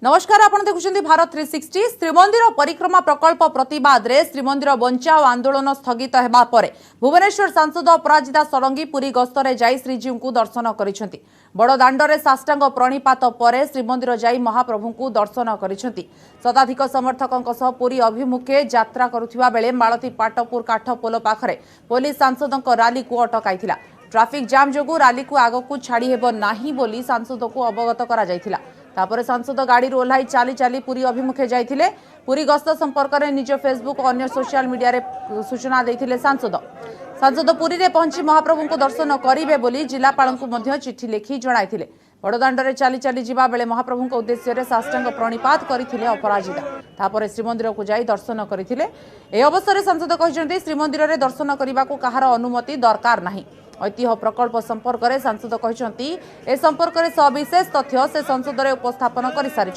नमस्कार आपण देखुछंती भारत 360 श्रीमंदिर परिक्रमा प्रकल्प प्रतिवाद रे श्रीमंदिर बंचाओ आंदोलन स्थगित हेबा परे भुवनेश्वर सांसद अपराजिता षडंगी पुरी गस्तरे जाई श्रीजीव को दर्शन करिसेंती। बड़ दांडरे साष्टांग प्रणिपात परे श्रीमंदिर जाई महाप्रभु को दर्शन करिसेंती। शताधिक समर्थकଙ୍କ सह पुरी अभिमुखे यात्रा करुथिबा बेले मालती पाटपुर काठ पोल पाखरे पुलिस सांसदଙ୍କ रैली को अटकाइथिला। ट्रैफिक जाम जोगु रैली को आगो को छाड़ी हेबो नाही बोली सांसद को अवगत करा जायथिला। तापर सांसद गाड़ी ओह्लाई चाली चाली पुरी अभिमुखे जाइथिले। पुरी गस्त संपर्क में निज फेसबुक और अन्य सोशल मीडिया रे सूचना देथिले। सांसद पुरी रे पहुंची महाप्रभु को दर्शन करिवे बोली जिलापाल को मध्य चिट्ठी लिखि जणाइथिले। बड़दाण्डरे चाली चाली जिबा बेले महाप्रभु को उद्देश्य रे साष्टांग प्रणिपात करिथिले अपराजिता। तापर श्रीमंदिर को जाई दर्शन करिथिले। ए अवसर रे सांसद कहिसेंती श्रीमंदिर रे दर्शन करिबा को कहार अनुमति दरकार नाही। ऐतिह्य प्रकल्प संपर्क में सांसद कहते ए संपर्क में सविशेष तथ्य से संसद में उपस्थापन कर सारी।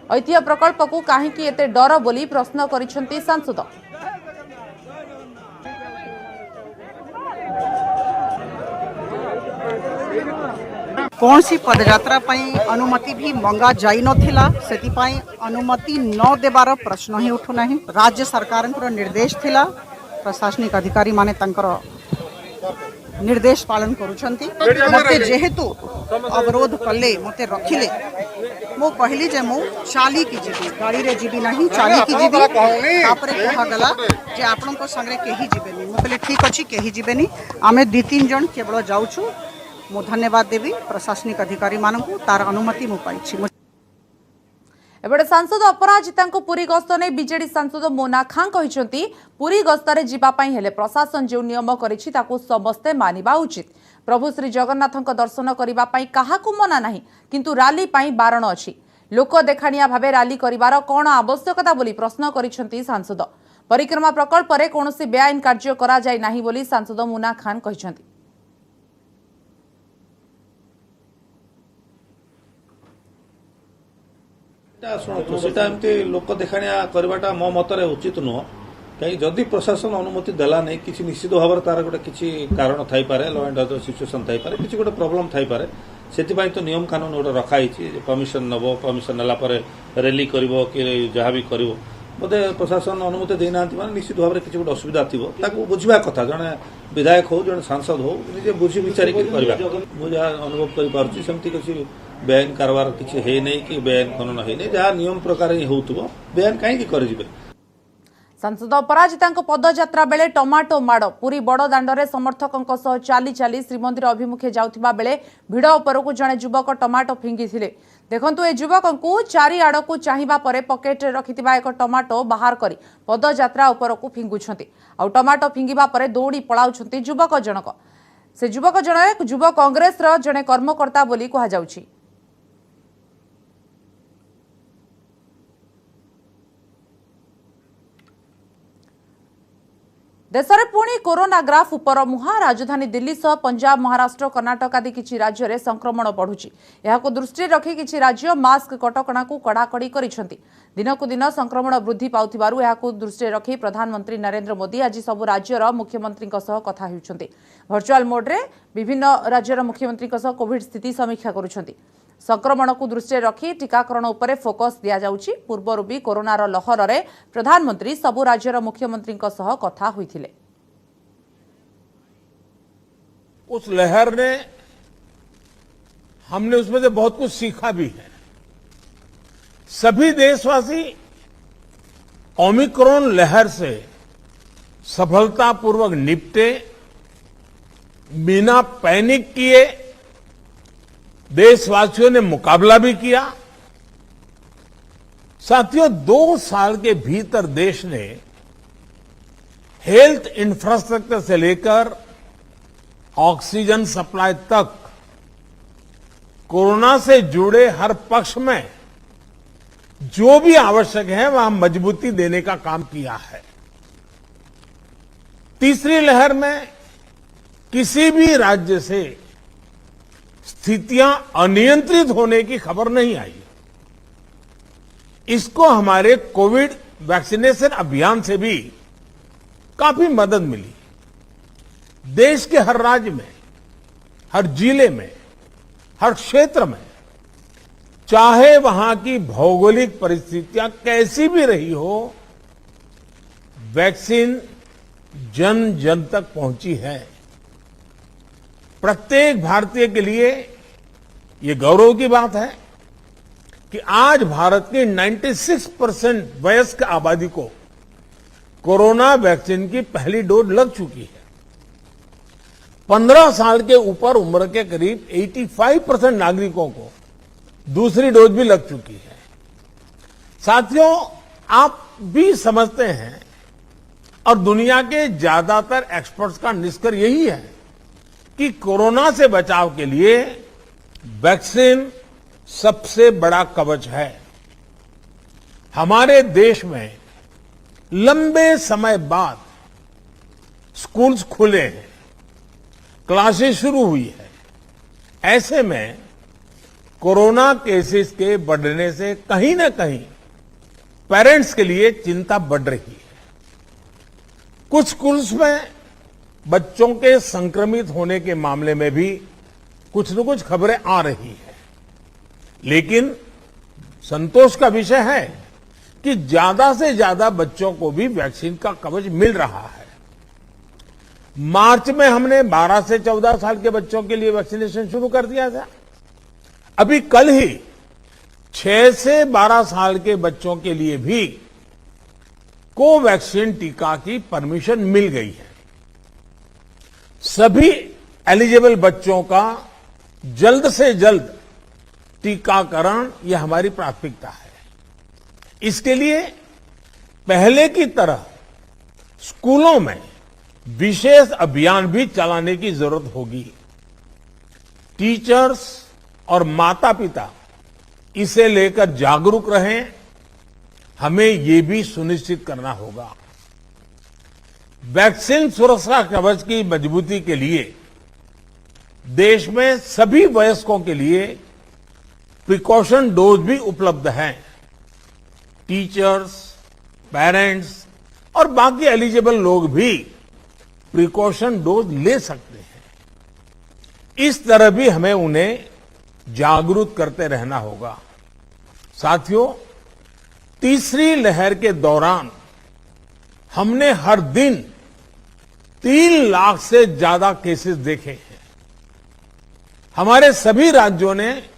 ऐतिह्य प्रकल्प को कहीं एते डर बोली प्रश्न करिसेंती सांसद। कौन सी पदयात्रा अनुमति भी मंगा जाई नथिला, सेतिपाई अनुमति न देबार प्रश्न ही उठुना। राज्य सरकार निर्देश थिला, प्रशासनिक अधिकारी माने तांकर निर्देश पालन करुछंती। मते जेहेतु अवरोध कले मते रखिले मो कहली जे मो चाली की जीवी गाड़ी रे जीवी नहीं चाली की जीवी। तापरे कहा गला जे आपन को संगे केही जीवेनी। मो कहली ठीक अछि केही जीवेनी, आमे 2-3 जन केवल जाउछु। मो धन्यवाद देवी प्रशासनिक अधिकारी मानकु तार अनुमति मो पाइछि। एबडे सांसद अपराजिता पुरी गस्त ने बीजेडी सांसद मोना खां कहते पुरी गस्तरे जीवाई हेले प्रशासन जो नियम करिछि ताकू समस्ते मानिबा उचित। प्रभु श्री जगन्नाथଙ୍କ दर्शन करने काहाकू मना नाही, किंतु रैली पाई बारण अछि। लोक देखाणिया भावे रैली करिवार कोन आवश्यकता बोली प्रश्न करिसेंती सांसद। परिक्रमा प्रकल्प रे कोनोसी बेआईन कार्य करा जाय नाही बोली सांसद मोना खां कहिसेंती। शुणुते लोक देखाणिया करवाटा मो मतरे उचित नुह। कहीं जदि प्रशासन अनुमति देला नहीं किसी निश्चित भाव में तार गोटे किसी कारण थाई पारे, लॉ एंड ऑर्डर सिचुएशन थाई पारे, किसी गोटे प्रॉब्लम थाई पारे। सेतिबाई तो नियम कानून गोटे रखाई परमिशन नब, परमिशन नेला परे रैली करिवो कि जहाँ भी करिवो बोधे प्रशासन अनुमति देना माने निश्चित भाव में किसी गोटे असुविधा थी ताकू बुझा कथा। जड़े विधायक हो जड़े सांसद हो निजे बुझी विचार करवा। मुझे अनुभव करमती किसी बेआईन कारबार किसी है नहीं कि बेआईन खनन है नहीं, जहाँ नियम प्रकार ही होउथबो बेआईन कहीं कर। सांसद अपराजिता पदयात्रा बेले टमाटो माड़ पुरी बड़ दाण्डरे समर्थकों सह चाली चाली श्रीमंदिर अभिमुखे जाउथिबा बेले भिड़ उपरकू जड़े युवक टमाटो फिंगिथिले। देखंतु ए युवक को चारिआड़ को चाहिबा परे पकेट रे रखिथिबा एक टमाटो बाहर करी पदयात्रा उपरकू फिंगुछंती। आ टमाटो फिंगिबा परे दौड़ी पळाउछंती युवक जनक। से युवक जने युव कांग्रेस रो जने कर्मकर्ता बोली कहा जाउछि। देश में पुणी कोरोना ग्राफ उपर मुहा। राजधानी दिल्ली सह पंजाब, महाराष्ट्र, कर्नाटक आदि किछि राज्य में संक्रमण बढ़ुछि। एहाको दृष्टि रखी किछि राज्य मास्क कटकणा को कड़ाकड़ी करिसेंती। दिनकु दिन संक्रमण वृद्धि पाउथिबारु एहाको दृष्टि रखी प्रधानमंत्री नरेंद्र मोदी आज सबु राज्यर मुख्यमंत्रीଙ୍କ सह कथा हेउछंती। वर्चुअल मोड रे विभिन्न राज्यर मुख्यमंत्रीଙ୍କ सह कोविड स्थिति समीक्षा करुछंती। संक्रमण को दृष्टि रखी टीकाकरण उपरे फोकस दिया जाउछि। पूर्वरु भी कोरोनार लहर रे प्रधानमंत्री सबु राज्यर मुख्यमंत्रीଙ୍କ सह कथा होइथिले। उस लहर ने हमने उसमें से बहुत कुछ सीखा भी है। सभी देशवासी ओमिक्रॉन लहर से सफलतापूर्वक निपटे, बिना पैनिक किए देशवासियों ने मुकाबला भी किया। साथियों, 2 साल के भीतर देश ने हेल्थ इंफ्रास्ट्रक्चर से लेकर ऑक्सीजन सप्लाई तक कोरोना से जुड़े हर पक्ष में जो भी आवश्यक है वहां मजबूती देने का काम किया है। तीसरी लहर में किसी भी राज्य से स्थितियां अनियंत्रित होने की खबर नहीं आई। इसको हमारे कोविड वैक्सीनेशन अभियान से भी काफी मदद मिली। देश के हर राज्य में, हर जिले में, हर क्षेत्र में चाहे वहां की भौगोलिक परिस्थितियां कैसी भी रही हो, वैक्सीन जन जन तक पहुंची है। प्रत्येक भारतीय के लिए ये गौरव की बात है कि आज भारत की 96% वयस्क आबादी को कोरोना वैक्सीन की पहली डोज लग चुकी है। 15 साल के ऊपर उम्र के करीब 85% नागरिकों को दूसरी डोज भी लग चुकी है। साथियों, आप भी समझते हैं और दुनिया के ज्यादातर एक्सपर्ट्स का निष्कर्ष यही है कि कोरोना से बचाव के लिए वैक्सीन सबसे बड़ा कवच है। हमारे देश में लंबे समय बाद स्कूल्स खुले हैं, क्लासेस शुरू हुई है। ऐसे में कोरोना केसेस के बढ़ने से कहीं ना कहीं पेरेंट्स के लिए चिंता बढ़ रही है। कुछ स्कूल्स में बच्चों के संक्रमित होने के मामले में भी कुछ न कुछ खबरें आ रही है, लेकिन संतोष का विषय है कि ज्यादा से ज्यादा बच्चों को भी वैक्सीन का कवच मिल रहा है। मार्च में हमने 12 से 14 साल के बच्चों के लिए वैक्सीनेशन शुरू कर दिया था। अभी कल ही 6 से 12 साल के बच्चों के लिए भी कोवैक्सीन टीका की परमिशन मिल गई है। सभी एलिजिबल बच्चों का जल्द से जल्द टीकाकरण यह हमारी प्राथमिकता है। इसके लिए पहले की तरह स्कूलों में विशेष अभियान भी चलाने की जरूरत होगी। टीचर्स और माता पिता इसे लेकर जागरूक रहें। हमें ये भी सुनिश्चित करना होगा। वैक्सीन सुरक्षा कवच की मजबूती के लिए देश में सभी वयस्कों के लिए प्रिकॉशन डोज भी उपलब्ध हैं। टीचर्स, पेरेंट्स और बाकी एलिजिबल लोग भी प्रिकॉशन डोज ले सकते हैं। इस तरह भी हमें उन्हें जागरूक करते रहना होगा। साथियों, तीसरी लहर के दौरान हमने हर दिन 3 लाख से ज्यादा केसेस देखे हैं। हमारे सभी राज्यों ने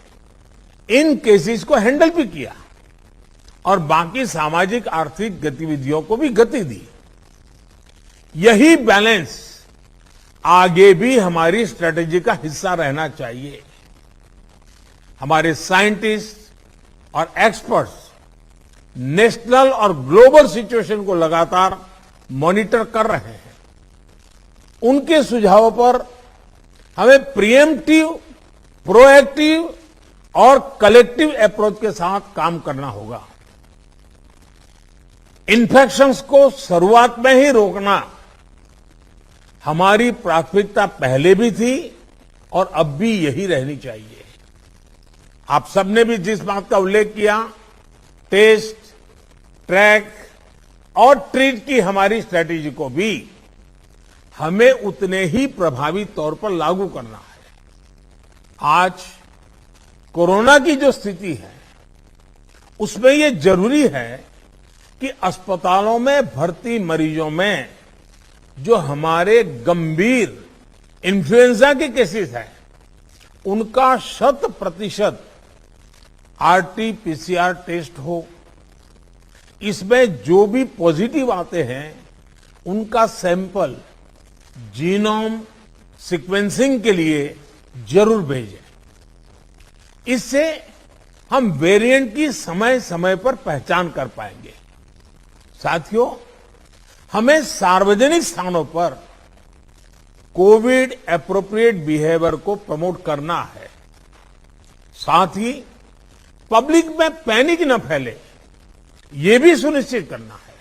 इन केसेस को हैंडल भी किया और बाकी सामाजिक आर्थिक गतिविधियों को भी गति दी। यही बैलेंस आगे भी हमारी स्ट्रेटेजी का हिस्सा रहना चाहिए। हमारे साइंटिस्ट और एक्सपर्ट्स नेशनल और ग्लोबल सिचुएशन को लगातार मॉनिटर कर रहे हैं। उनके सुझावों पर हमें प्रिएम्प्टिव, प्रोएक्टिव और कलेक्टिव अप्रोच के साथ काम करना होगा। इन्फेक्शंस को शुरुआत में ही रोकना हमारी प्राथमिकता पहले भी थी और अब भी यही रहनी चाहिए। आप सबने भी जिस बात का उल्लेख किया, टेस्ट, ट्रैक और ट्रीट की हमारी स्ट्रेटेजी को भी हमें उतने ही प्रभावी तौर पर लागू करना है। आज कोरोना की जो स्थिति है उसमें ये जरूरी है कि अस्पतालों में भर्ती मरीजों में जो हमारे गंभीर इन्फ्लुएंजा के केसेस हैं उनका 100% आरटी-पीसीआर टेस्ट हो। इसमें जो भी पॉजिटिव आते हैं उनका सैंपल जीनोम सीक्वेंसिंग के लिए जरूर भेजें। इससे हम वेरिएंट की समय समय पर पहचान कर पाएंगे। साथियों, हमें सार्वजनिक स्थानों पर कोविड एप्रोप्रिएट बिहेवियर को प्रमोट करना है। साथ ही पब्लिक में पैनिक न फैले, ये भी सुनिश्चित करना है।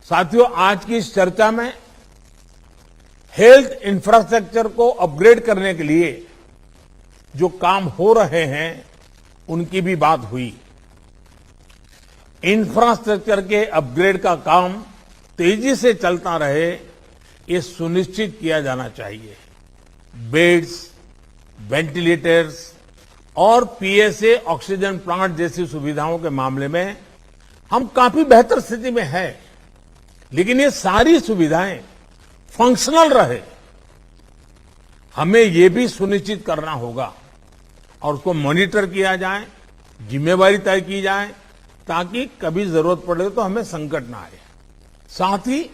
साथियों, आज की इस चर्चा में हेल्थ इंफ्रास्ट्रक्चर को अपग्रेड करने के लिए जो काम हो रहे हैं उनकी भी बात हुई। इंफ्रास्ट्रक्चर के अपग्रेड का काम तेजी से चलता रहे, ये सुनिश्चित किया जाना चाहिए। बेड्स, वेंटिलेटर्स और पीएसए ऑक्सीजन प्लांट जैसी सुविधाओं के मामले में हम काफी बेहतर स्थिति में है, लेकिन ये सारी सुविधाएं फंक्शनल रहे, हमें ये भी सुनिश्चित करना होगा और उसको मॉनिटर किया जाए, जिम्मेवारी तय की जाए, ताकि कभी जरूरत पड़े तो हमें संकट ना आए। साथ ही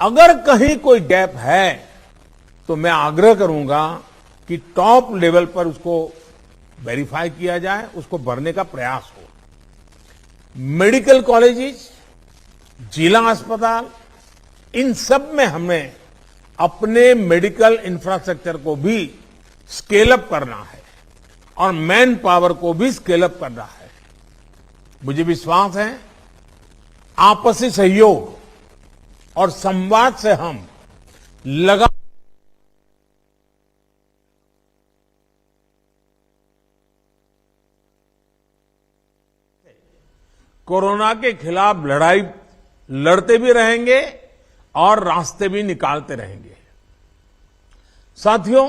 अगर कहीं कोई गैप है तो मैं आग्रह करूंगा कि टॉप लेवल पर उसको वेरीफाई किया जाए, उसको भरने का प्रयास हो। मेडिकल कॉलेजेस, जिला अस्पताल, इन सब में हमें अपने मेडिकल इंफ्रास्ट्रक्चर को भी स्केल अप करना है और मैन पावर को भी स्केल अप करना है। मुझे विश्वास है आपसी सहयोग और संवाद से हम लगा कोरोना के खिलाफ लड़ाई लड़ते भी रहेंगे और रास्ते भी निकालते रहेंगे। साथियों,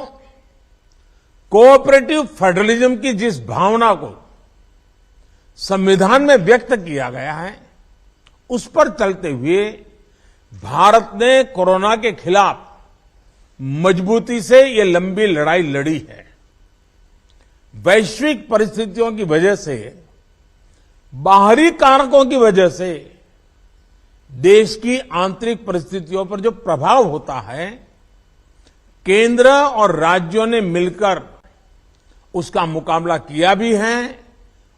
कोऑपरेटिव फेडरलिज्म की जिस भावना को संविधान में व्यक्त किया गया है, उस पर चलते हुए भारत ने कोरोना के खिलाफ मजबूती से ये लंबी लड़ाई लड़ी है। वैश्विक परिस्थितियों की वजह से, बाहरी कारकों की वजह से देश की आंतरिक परिस्थितियों पर जो प्रभाव होता है, केंद्र और राज्यों ने मिलकर उसका मुकाबला किया भी है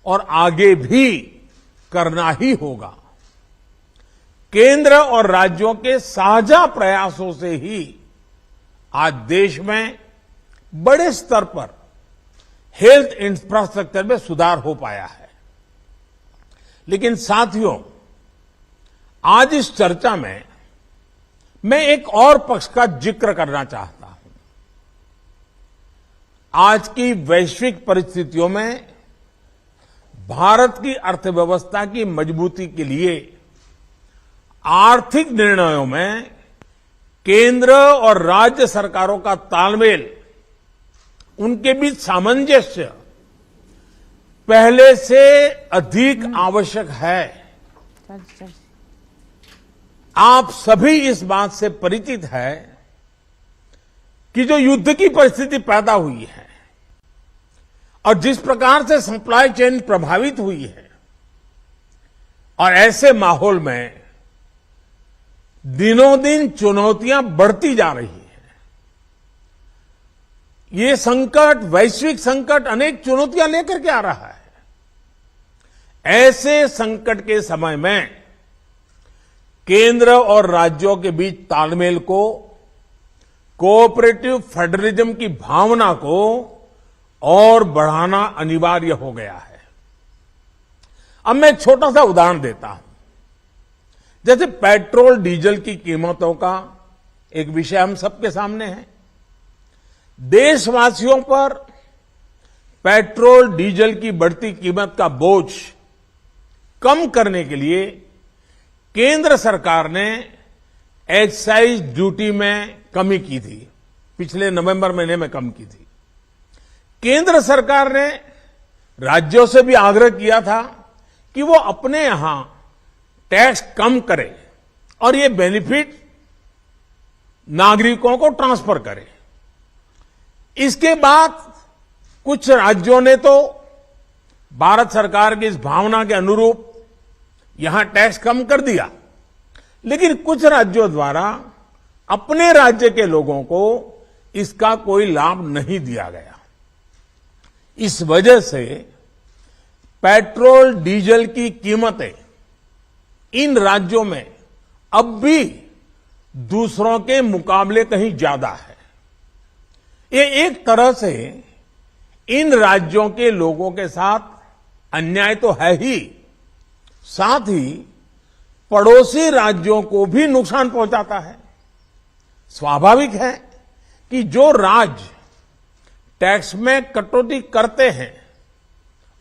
और आगे भी करना ही होगा। केंद्र और राज्यों के साझा प्रयासों से ही आज देश में बड़े स्तर पर हेल्थ इंफ्रास्ट्रक्चर में सुधार हो पाया है। लेकिन साथियों, आज इस चर्चा में मैं एक और पक्ष का जिक्र करना चाहता हूं। आज की वैश्विक परिस्थितियों में भारत की अर्थव्यवस्था की मजबूती के लिए आर्थिक निर्णयों में केंद्र और राज्य सरकारों का तालमेल, उनके बीच सामंजस्य पहले से अधिक आवश्यक है। आप सभी इस बात से परिचित है कि जो युद्ध की परिस्थिति पैदा हुई है और जिस प्रकार से सप्लाई चेन प्रभावित हुई है, और ऐसे माहौल में दिनों दिन चुनौतियां बढ़ती जा रही हैं। ये संकट, वैश्विक संकट, अनेक चुनौतियां लेकर के आ रहा है। ऐसे संकट के समय में केंद्र और राज्यों के बीच तालमेल को, कोऑपरेटिव फेडरलिज्म की भावना को और बढ़ाना अनिवार्य हो गया है। अब मैं एक छोटा सा उदाहरण देता हूं। जैसे पेट्रोल डीजल की कीमतों का एक विषय हम सबके सामने है। देशवासियों पर पेट्रोल डीजल की बढ़ती कीमत का बोझ कम करने के लिए केंद्र सरकार ने एक्साइज ड्यूटी में कमी की थी। पिछले नवंबर महीने में कम की थी। केंद्र सरकार ने राज्यों से भी आग्रह किया था कि वो अपने यहां टैक्स कम करे और ये बेनिफिट नागरिकों को ट्रांसफर करे। इसके बाद कुछ राज्यों ने तो भारत सरकार की इस भावना के अनुरूप यहां टैक्स कम कर दिया, लेकिन कुछ राज्यों द्वारा अपने राज्य के लोगों को इसका कोई लाभ नहीं दिया गया। इस वजह से पेट्रोल डीजल की कीमतें इन राज्यों में अब भी दूसरों के मुकाबले कहीं ज्यादा है। ये एक तरह से इन राज्यों के लोगों के साथ अन्याय तो है ही, साथ ही पड़ोसी राज्यों को भी नुकसान पहुंचाता है। स्वाभाविक है कि जो राज्य टैक्स में कटौती करते हैं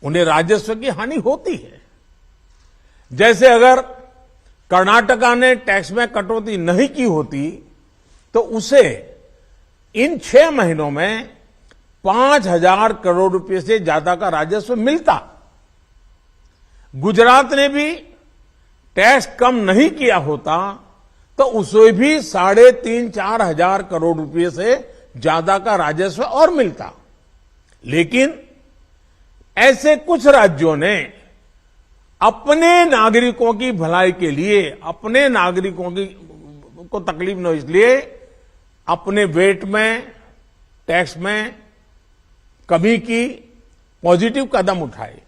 उन्हें राजस्व की हानि होती है। जैसे अगर कर्नाटका ने टैक्स में कटौती नहीं की होती तो उसे इन 6 महीनों में 5,000 करोड़ रुपए से ज्यादा का राजस्व मिलता। गुजरात ने भी टैक्स कम नहीं किया होता तो उसे भी 3,500-4 हजार करोड़ रुपए से ज्यादा का राजस्व और मिलता। लेकिन ऐसे कुछ राज्यों ने अपने नागरिकों की भलाई के लिए, अपने नागरिकों को तकलीफ न हो इसलिए अपने वेट में, टैक्स में कमी की, पॉजिटिव कदम उठाए।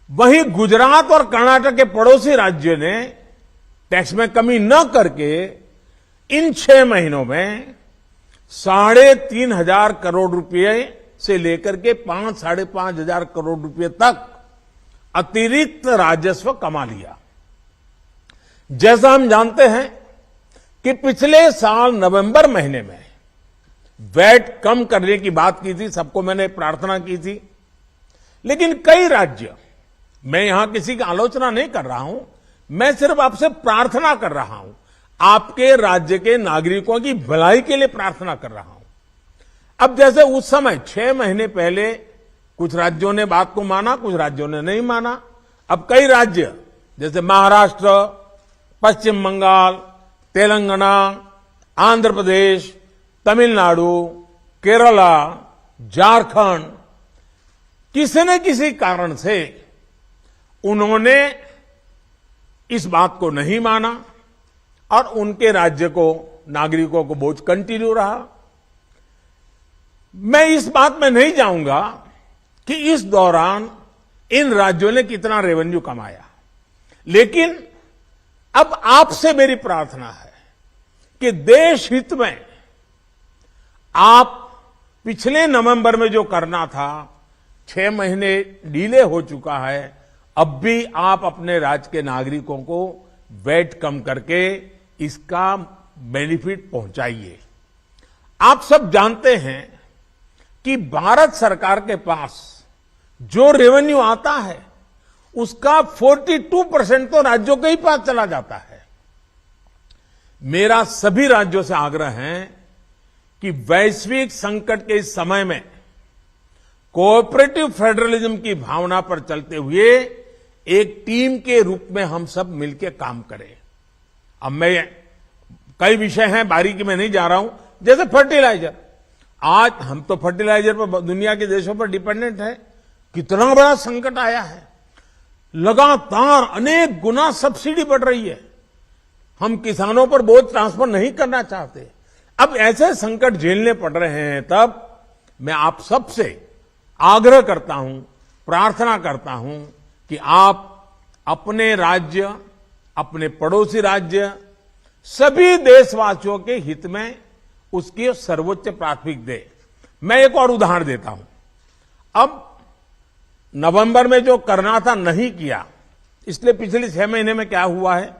वहीं गुजरात और कर्नाटक के पड़ोसी राज्यों ने टैक्स में कमी न करके इन 6 महीनों में 3,500 करोड़ रुपए से लेकर के 5-5.5 हजार करोड़ रुपए तक अतिरिक्त राजस्व कमा लिया। जैसा हम जानते हैं कि पिछले साल नवंबर महीने में वैट कम करने की बात की थी, सबको मैंने प्रार्थना की थी, लेकिन कई राज्य, मैं यहां किसी की आलोचना नहीं कर रहा हूं, मैं सिर्फ आपसे प्रार्थना कर रहा हूं, आपके राज्य के नागरिकों की भलाई के लिए प्रार्थना कर रहा हूं। अब जैसे उस समय 6 महीने पहले कुछ राज्यों ने बात को माना, कुछ राज्यों ने नहीं माना। अब कई राज्य जैसे महाराष्ट्र, पश्चिम बंगाल, तेलंगाना, आंध्र प्रदेश, तमिलनाडु, केरला, झारखंड, किसी न किसी कारण से उन्होंने इस बात को नहीं माना और उनके राज्य को, नागरिकों को बोझ कंटिन्यू रहा। मैं इस बात में नहीं जाऊंगा कि इस दौरान इन राज्यों ने कितना रेवेन्यू कमाया, लेकिन अब आपसे मेरी प्रार्थना है कि देश हित में आप पिछले नवंबर में जो करना था, 6 महीने डिले हो चुका है, अब भी आप अपने राज्य के नागरिकों को वैट कम करके इसका बेनिफिट पहुंचाइए। आप सब जानते हैं कि भारत सरकार के पास जो रेवेन्यू आता है उसका 42% तो राज्यों के ही पास चला जाता है। मेरा सभी राज्यों से आग्रह है कि वैश्विक संकट के इस समय में कोऑपरेटिव फेडरलिज्म की भावना पर चलते हुए एक टीम के रूप में हम सब मिलकर काम करें। अब मैं कई विषय हैं, बारीकी में नहीं जा रहा हूं, जैसे फर्टिलाइजर। आज हम तो फर्टिलाइजर पर दुनिया के देशों पर डिपेंडेंट है। कितना बड़ा संकट आया है, लगातार अनेक गुना सब्सिडी बढ़ रही है। हम किसानों पर बोझ ट्रांसफर नहीं करना चाहते। अब ऐसे संकट झेलने पड़ रहे हैं, तब मैं आप सबसे आग्रह करता हूं, प्रार्थना करता हूं कि आप अपने राज्य, अपने पड़ोसी राज्य, सभी देशवासियों के हित में उसकी सर्वोच्च प्राथमिकता दे। मैं एक और उदाहरण देता हूं। अब नवंबर में जो करना था नहीं किया, इसलिए पिछले 6 महीने में क्या हुआ है,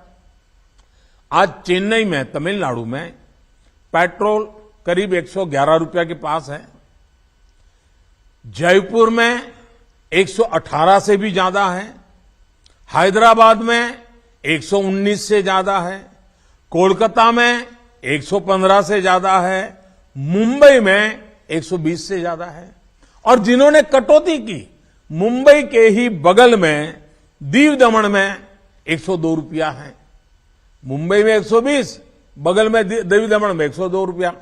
आज चेन्नई में, तमिलनाडु में पेट्रोल करीब 111 रुपया के पास है। जयपुर में 118 से भी ज्यादा है। हैदराबाद में 119 से ज्यादा है। कोलकाता में 115 से ज्यादा है। मुंबई में 120 से ज्यादा है। और जिन्होंने कटौती की, मुंबई के ही बगल में दीव दमन में 102 रुपया है। मुंबई में 120, बगल में दीव दमन में 102 रुपया।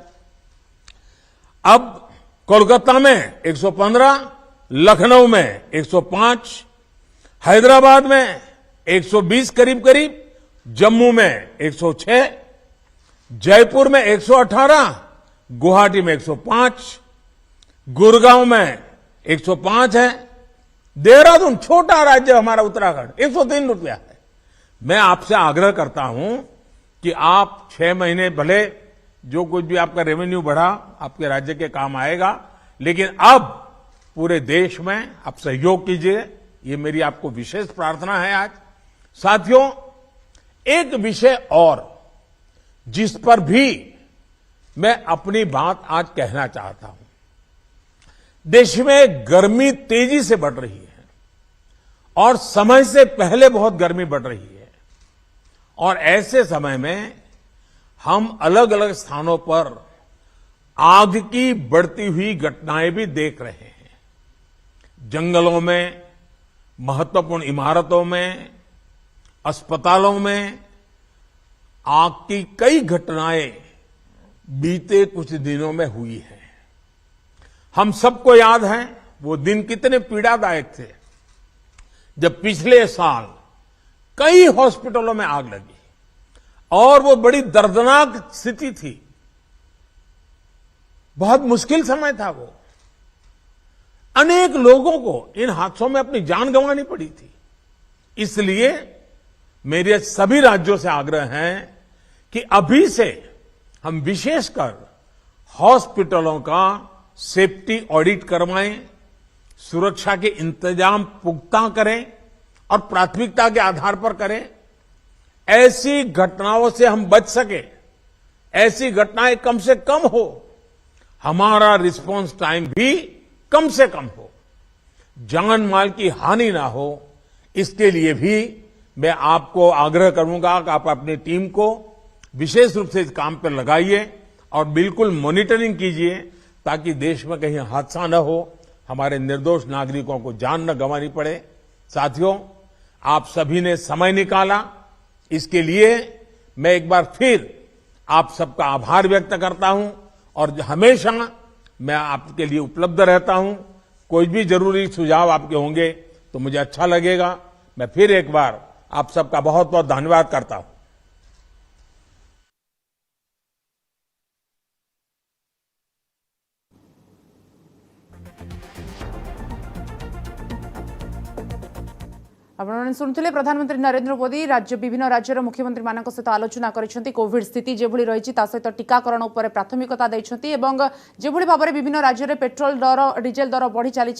अब कोलकाता में 115, लखनऊ में 105, हैदराबाद में 120 करीब करीब, जम्मू में 106, जयपुर में 118, गुवाहाटी में 105, गुड़गांव में 105 है। देहरादून, छोटा राज्य हमारा उत्तराखंड, 103 रुपया है। मैं आपसे आग्रह करता हूं कि आप 6 महीने भले जो कुछ भी आपका रेवेन्यू बढ़ा आपके राज्य के काम आएगा, लेकिन अब पूरे देश में आप सहयोग कीजिए। ये मेरी आपको विशेष प्रार्थना है आज। साथियों, एक विषय और जिस पर भी मैं अपनी बात आज कहना चाहता हूं। देश में गर्मी तेजी से बढ़ रही है और समय से पहले बहुत गर्मी बढ़ रही है, और ऐसे समय में हम अलग अलग स्थानों पर आग की बढ़ती हुई घटनाएं भी देख रहे हैं। जंगलों में, महत्वपूर्ण इमारतों में, अस्पतालों में आग की कई घटनाएं बीते कुछ दिनों में हुई है। हम सबको याद है वो दिन कितने पीड़ादायक थे जब पिछले साल कई हॉस्पिटलों में आग लगी और वो बड़ी दर्दनाक स्थिति थी। बहुत मुश्किल समय था वो। अनेक लोगों को इन हादसों में अपनी जान गंवानी पड़ी थी। इसलिए मेरे सभी राज्यों से आग्रह है कि अभी से हम विशेषकर हॉस्पिटलों का सेफ्टी ऑडिट करवाएं, सुरक्षा के इंतजाम पुख्ता करें और प्राथमिकता के आधार पर करें। ऐसी घटनाओं से हम बच सके, ऐसी घटनाएं कम से कम हो, हमारा रिस्पांस टाइम भी कम से कम हो, जान माल की हानि ना हो। इसके लिए भी मैं आपको आग्रह करूंगा कि आप अपनी टीम को विशेष रूप से इस काम पर लगाइए और बिल्कुल मॉनिटरिंग कीजिए ताकि देश में कहीं हादसा न हो, हमारे निर्दोष नागरिकों को जान न गंवानी पड़े। साथियों, आप सभी ने समय निकाला, इसके लिए मैं एक बार फिर आप सबका आभार व्यक्त करता हूं और हमेशा मैं आपके लिए उपलब्ध रहता हूं। कोई भी जरूरी सुझाव आपके होंगे तो मुझे अच्छा लगेगा। मैं फिर एक बार आप सबका बहुत बहुत धन्यवाद करता हूं। आपने शुणुले प्रधानमंत्री नरेंद्र मोदी विभिन्न राज्यर मुख्यमंत्री मान सहित आलोचना करिसेंती। कोविड स्थिति जेभली रही सहित टीकाकरण उपर प्राथमिकता देइछंती एवं जेभली भाव में विभिन्न राज्य में पेट्रोल दर डीजेल दर बढ़ी चली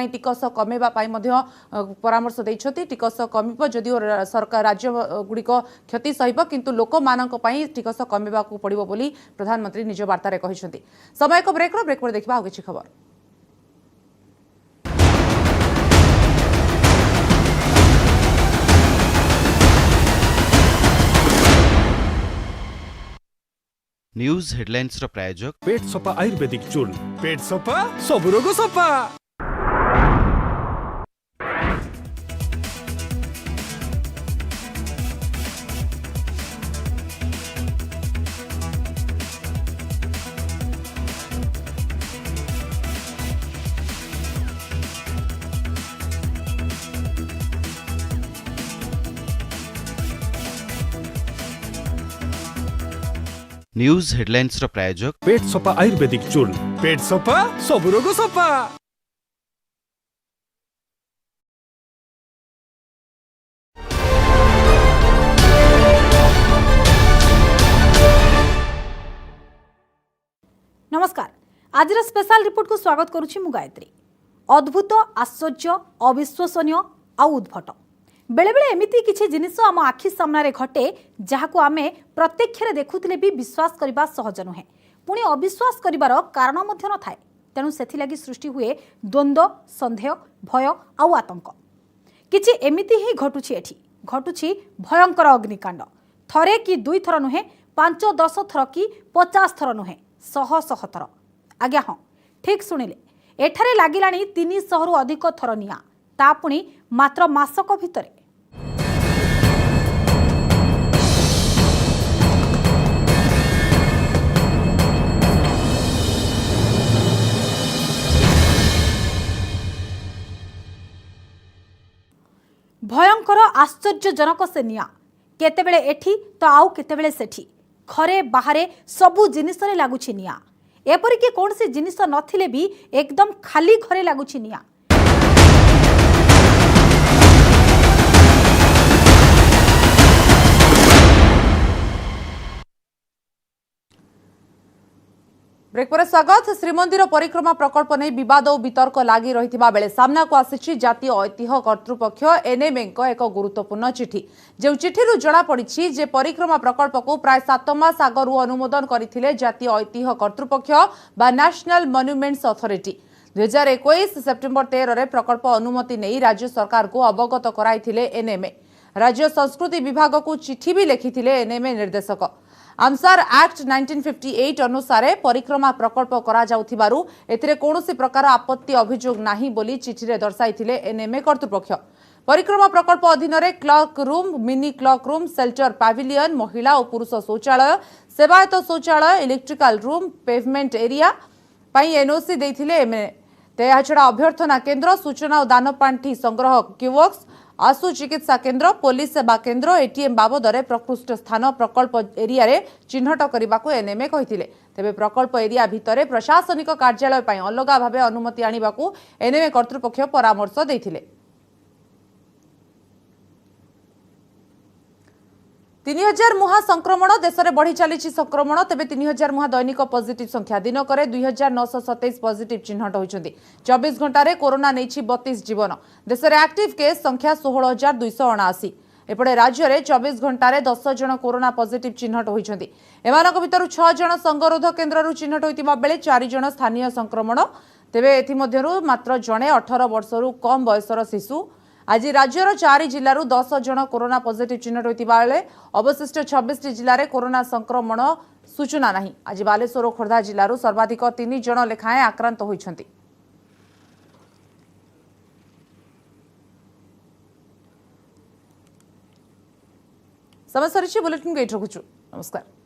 टिकस कमेवा परामर्श देइछंती। टिकस कमिब जदिओ सरकार राज्य गुड़िक क्षति सहिब किंतु लोक मानक पई टिकस कमेवा पड़िबो बोली प्रधानमंत्री निज वार्ता कहिसेंती। समय को ब्रेक पर देखिबा आउ किछि खबर। न्यूज हेडलाइंस प्रायोजक पेट सफा आयुर्वेदिक चूर्ण, पेट सफा सब रोग सफा। न्यूज हेडलाइंस प्रायोजक पेट सफा आयुर्वेदिक चूर्ण, पेट सफा सब रोग सफा। नमस्कार, आज स्पेशल रिपोर्ट को स्वागत करुछि मु गायत्री। अद्भुत, आश्चर्य, अविश्वसनीय आउ उद्भट बेले बेले एमिति किछि जिनिस आम आखि सामने घटे जहाको आमे प्रत्यक्ष देखुथिले भी विश्वास करबा सहज नुहे। पुणी अविश्वास करिवार कारण मध्य न थाए। तेणु सेथिलागि सृष्टि हुए द्वंद्व, संदेह, भय आउ आतंक। किछि एमिति ही घटुछि एठी घटुछि भयंकर अग्निकांड। थरे कि दुई थर नुहे, 5-10 थर कि 50 थर नुहे, 100 थर। आज्ञा हाँ, ठीक शुणिले, एठारे लागिलाणी 300 रु अधिक थर निया, ता पुणी मात्र मासक भितरे। भयंकर आश्चर्यजनक से निया, केतेबेले एठी तो आउ केतेबेले सेठी, घरे बाहरे सबु जिनिस रे लागुछि निया। एपरिक कौन सी जिनिस नथिले भी एकदम खाली घरे लागुछि निया। ब्रेक पर स्वागत। श्रीमंदिर परिक्रमा प्रकल्प नहीं विवाद और वितर्क लगी रही बेले सामना को आसी जातीय ऐतिह्य कर्तृपक्ष एनएमए एक गुरुत्वपूर्ण चिठी। जो चिठी जनापड़ी जे परिक्रमा प्रकल्प को प्राय 7 मास आगु अनुमोदन करथिले जातीय ऐतिह्य कर्तृपक्ष बा नेशनल मॉन्यूमेंट्स अथॉरिटी। 2021 सेप्टेम्बर 13 रे प्रकल्प अनुमति नहीं राज्य सरकार को अवगत कराइथिले एनएमए। राज्य संस्कृति विभाग को चिठी भी लिखिथिले एनएमए निर्देशक। आमसार एक्ट 1958 अनुसार परिक्रमा प्रकल्प करा जाउथिबारु एथिरे कोनोसी प्रकार आपत्ति अभियोग नाही बोली चिठीरे दर्शाइथिले एनएमए कर्तृपक्ष। परिक्रमा प्रकल्प अधीन clerk room, mini clerk room, shelter pavilion, महिला और पुरुष शौचालय, सेवायत शौचालय, इलेक्ट्रिकल रूम, पेवमेंट एरिया पई एनओसी देथिले एमए। छड़ा अभ्यर्थना केन्द्र, सूचना और दान पांठी संग्रह क्यूवर्क्स, आशु चिकित्सा केन्द्र, पुलिस सेवा केन्द्र, एटीएम बाबद प्रकृष्ट स्थान प्रकल्प एरिया रे चिन्हट करने को एनएमए कहिथिले। तेबे प्रकल्प एरिया भितरे प्रशासनिक कार्यालय पई अलगा भावे अनुमति आनिबा को एनएमए कर्तृपक्ष परामर्श देथिले। 3000 मुहा संक्रमण देश में बढ़ी चली संक्रमण। तेबे 3000 मुहा दैनिक पॉजिटिव संख्या दिनक 2927 पॉजिटिव चिन्हट होइछन्ति। 24 घंटा रे कोरोना नहीं 32 जीवन। देश में एक्टिव केस संख्या 16279। एपटे राज्य में 24 घंटा रे 10 जन कोरोना पॉजिटिव चिन्हट होइछन्ति। एमानक भितरु 6 जन संगरोध केन्द्ररु चिन्हट होइतिबा बेले 4 जन स्थानीय संक्रमण। तेबे एथि मध्यरु मात्र जणे 18 वर्षरु कम बयसर शिशु। आज राज्यर 4 जिलूर 10 जन कोरोना पॉजिटिव चिन्हट होइतिबा बेले अवशिष्ट 26 जिले में कोरोना संक्रमण सूचना नहीं। आज बालेश्वर और खोर्धा जिलूर सर्वाधिक 3 जन लेखाएं आक्रांत होइछन्ति। समय सरिछि बुलेटिन को एठ रखुछु। नमस्कार।